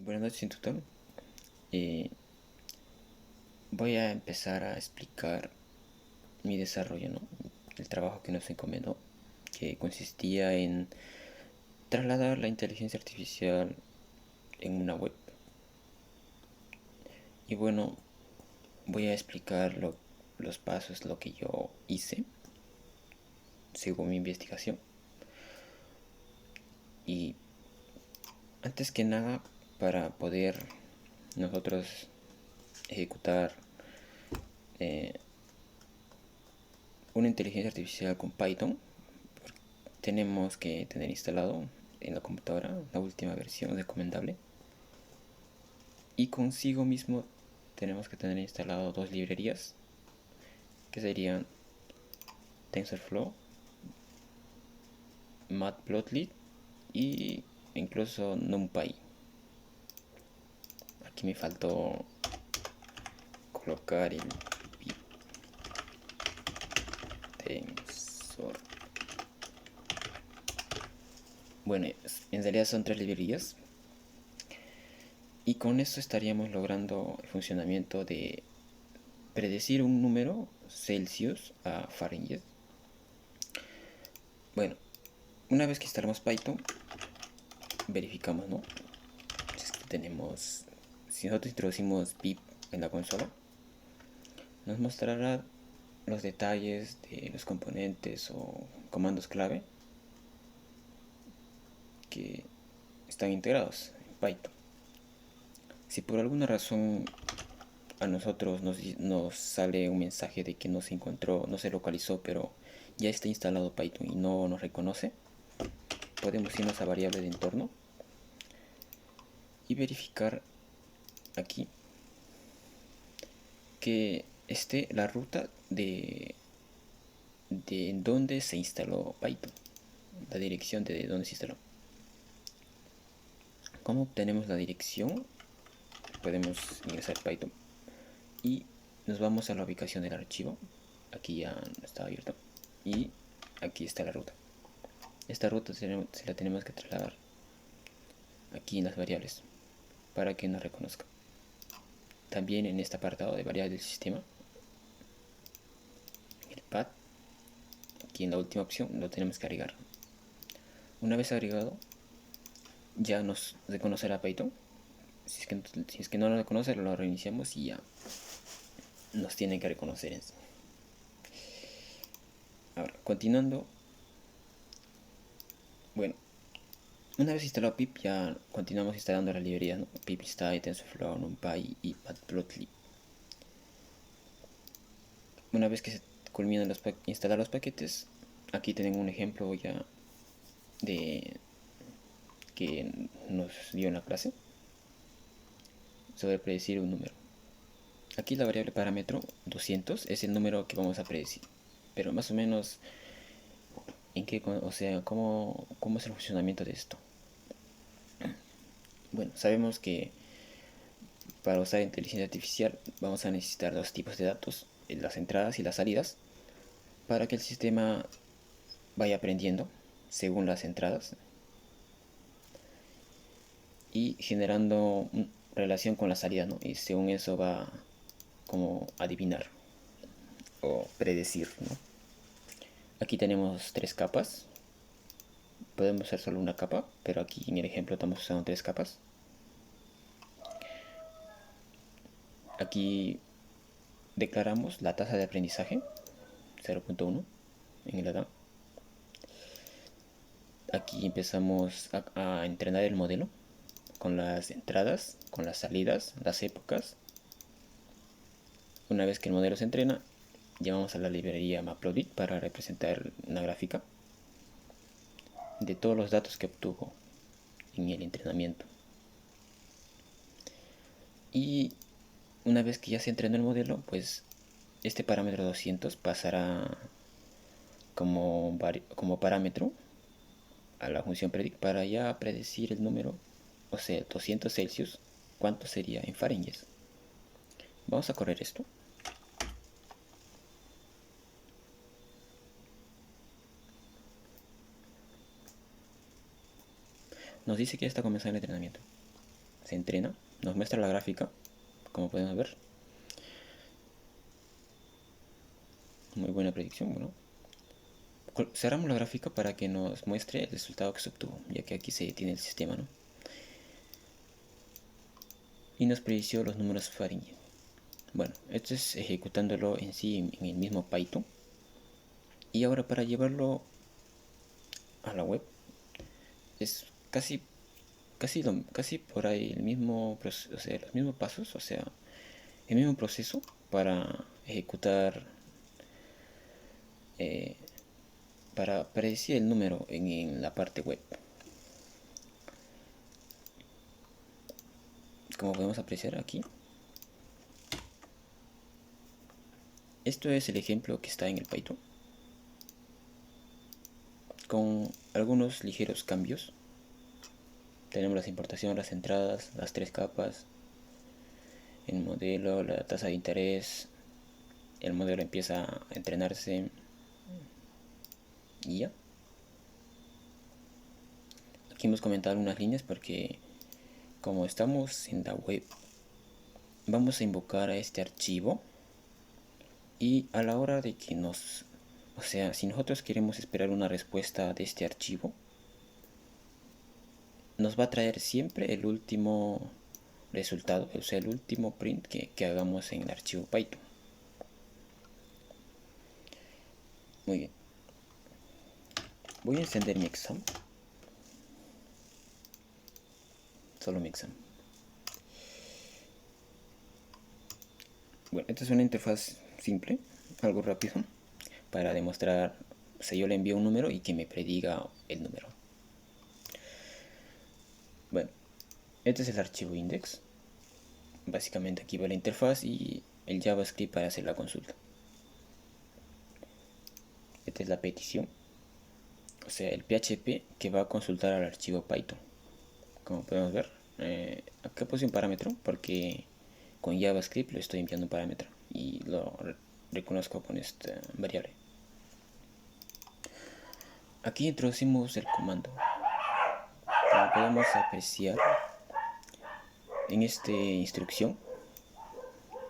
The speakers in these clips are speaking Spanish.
Buenas noches, instructor. Eh, Voy a empezar a explicar mi desarrollo, ¿no? El trabajo que nos encomendó, que consistía en trasladar la inteligencia artificial en una web. Y bueno, voy a explicar los pasos, lo que yo hice, según mi investigación. Y antes que nada, para poder nosotros ejecutar eh, una inteligencia artificial con Python, tenemos que tener instalado en la computadora la última versión recomendable, y consigo mismo tenemos que tener instalado dos librerías que serían TensorFlow, Matplotlib y incluso NumPy. Aquí me faltó colocar el tensor. Bueno, en realidad son tres librerías, y con esto estaríamos logrando el funcionamiento de predecir un número Celsius a Fahrenheit. Bueno, una vez que instalamos Python, verificamos, ¿no? Si nosotros introducimos pip en la consola, nos mostrará los detalles de los componentes o comandos clave que están integrados en Python. Si por alguna razón a nosotros nos sale un mensaje de que no se encontró, no se localizó, pero ya está instalado Python y no nos reconoce, podemos irnos a variable de entorno y verificar aquí que esté la ruta de dónde se instaló Python, la dirección de dónde se instaló. ¿Cómo obtenemos la dirección? Podemos ingresar Python y nos vamos a la ubicación del archivo. Aquí ya está abierto y aquí está la ruta. Esta ruta se la tenemos que trasladar aquí en las variables para que nos reconozca. También en este apartado de variables del sistema, el path, aquí en la última opción, lo tenemos que agregar. Una vez agregado, ya nos reconocerá Python. Si es que no lo reconoce, lo reiniciamos y ya nos tiene que reconocer en sí. Ahora, continuando. Bueno, una vez instalado pip, ya continuamos instalando las librerías, ¿no? Pip install, TensorFlow, NumPy y Matplotlib. Una vez que se culminan instalar los paquetes, aquí tienen un ejemplo ya de que nos dio en la clase sobre predecir un número. Aquí la variable parámetro 200 es el número que vamos a predecir, pero más o menos en qué, o sea, cómo es el funcionamiento de esto. Bueno, sabemos que para usar inteligencia artificial vamos a necesitar dos tipos de datos, las entradas y las salidas, para que el sistema vaya aprendiendo según las entradas y generando relación con la salida, ¿no? Y según eso va como adivinar o predecir, ¿no? Aquí tenemos tres capas. Podemos usar solo una capa, pero aquí en el ejemplo estamos usando tres capas. Aquí declaramos la tasa de aprendizaje 0.1 en el ADA. Aquí empezamos a entrenar el modelo con las entradas, con las salidas, las épocas. Una vez que el modelo se entrena, llamamos a la librería Matplotlib para representar una gráfica de todos los datos que obtuvo en el entrenamiento. Y una vez que ya se entrenó el modelo, pues este parámetro 200 pasará como parámetro a la función predict para ya predecir el número, o sea, 200 Celsius, cuánto sería en Fahrenheit. Vamos a correr esto. Nos dice que ya está comenzando el entrenamiento. se entrena, nos muestra la gráfica, como podemos ver. Muy buena predicción. Bueno, cerramos la gráfica para que nos muestre el resultado que se obtuvo, ya que aquí se tiene el sistema, ¿no? Y nos predició los números Fahrenheit. Bueno, esto es ejecutándolo en sí en el mismo Python. Y ahora para llevarlo a la web es casi por ahí el mismo, o sea, los mismos pasos, o sea, el mismo proceso para ejecutar, eh, para predecir el número en la parte web. Como podemos apreciar aquí, esto es el ejemplo que está en el Python, con algunos ligeros cambios. Tenemos las importaciones, las entradas, las tres capas, el modelo, la tasa de interés, el modelo empieza a entrenarse y ya. Aquí hemos comentado algunas líneas porque como estamos en la web, vamos a invocar a este archivo y a la hora de que o sea, si nosotros queremos esperar una respuesta de este archivo, nos va a traer siempre el último resultado, o sea, el último print que hagamos en el archivo Python. Muy bien. Voy a encender mi exam. Solo mi exam. Bueno, esta es una interfaz simple, algo rápido, para demostrar, o sea, yo le envío un número y que me prediga el número. Bueno, este es el archivo index. Básicamente aquí va la interfaz y el JavaScript para hacer la consulta. Esta es la petición, o sea, el PHP que va a consultar al archivo Python. Como podemos ver, acá puse un parámetro porque con JavaScript lo estoy enviando un parámetro y lo reconozco con esta variable. Aquí introducimos el comando. Como podemos apreciar, en esta instrucción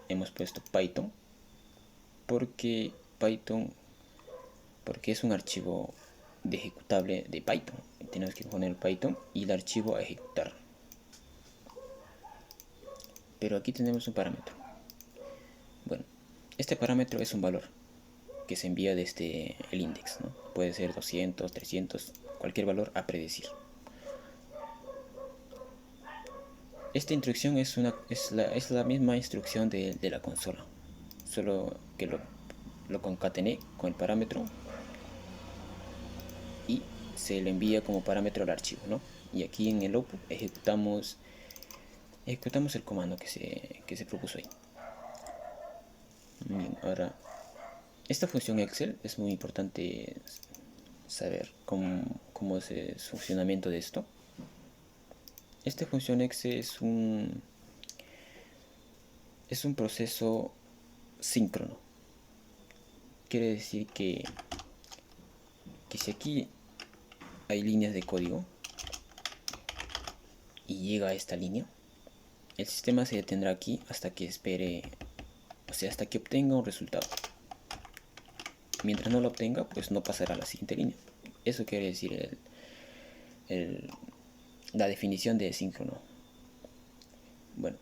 hemos puesto Python porque es un archivo de ejecutable de Python. Tenemos que poner Python y el archivo a ejecutar. Pero aquí tenemos un parámetro. Bueno, este parámetro es un valor que se envía desde el index, ¿no? Puede ser 200, 300, cualquier valor a predecir. Esta instrucción es la misma instrucción de la consola, solo que lo concatené con el parámetro y se le envía como parámetro al archivo, ¿no? Y aquí en el output ejecutamos el comando que se propuso ahí. Bien, ahora, esta función Excel es muy importante saber cómo es el funcionamiento de esto. Esta función Excel es un proceso síncrono. Quiere decir que si aquí hay líneas de código y llega a esta línea, el sistema se detendrá aquí hasta que espere, o sea, hasta que obtenga un resultado. Mientras no lo obtenga, pues no pasará a la siguiente línea. Eso quiere decir la definición de síncrono. Bueno,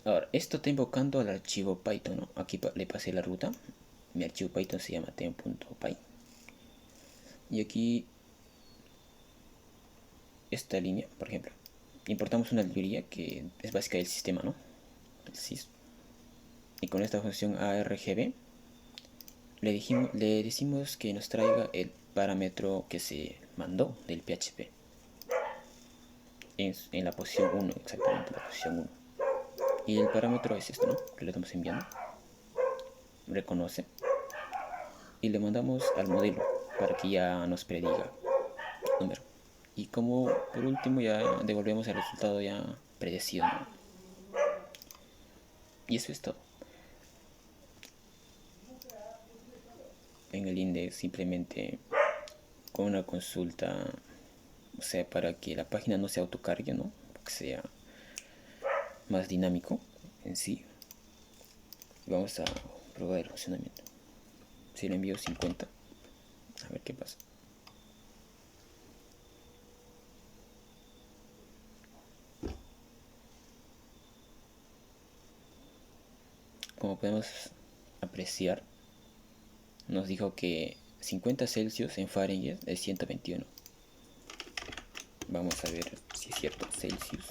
ahora, esto está invocando al archivo Python, ¿no? Aquí le pasé la ruta. Mi archivo Python se llama tem.py. Y aquí, esta línea, por ejemplo, importamos una librería que es básica del sistema, ¿no? El sys. Y con esta función argb le decimos que nos traiga el parámetro que se mandó del PHP en la posición 1, exactamente la posición 1. Y el parámetro es esto, ¿no? Que le estamos enviando. Reconoce. Y le mandamos al modelo para que ya nos prediga el número. Y como por último ya devolvemos el resultado ya predecido, ¿no? Y eso es todo. En el index simplemente con una consulta o sea, para que la página no se autocargue, ¿no? Que sea más dinámico en sí. Vamos a probar el funcionamiento. Si le envío 50, a ver qué pasa. Como podemos apreciar, nos dijo que 50 Celsius en Fahrenheit es 121. Vamos a ver si es cierto. Celsius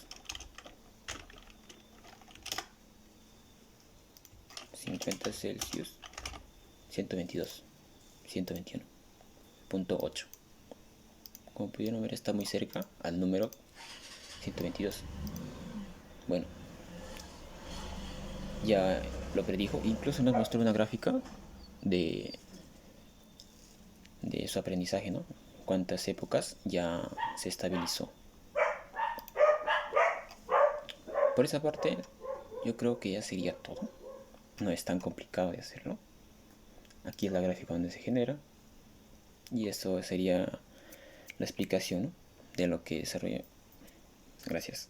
50 Celsius 122 121.8. Como pudieron ver, está muy cerca al número 122. Bueno, ya lo predijo. Incluso nos mostró una gráfica de, de su aprendizaje, ¿no? Cuántas épocas ya se estabilizó. Por esa parte, yo creo que ya sería todo. No es tan complicado de hacerlo. Aquí es la gráfica donde se genera. Y eso sería la explicación, ¿no?, de lo que desarrollé. Gracias.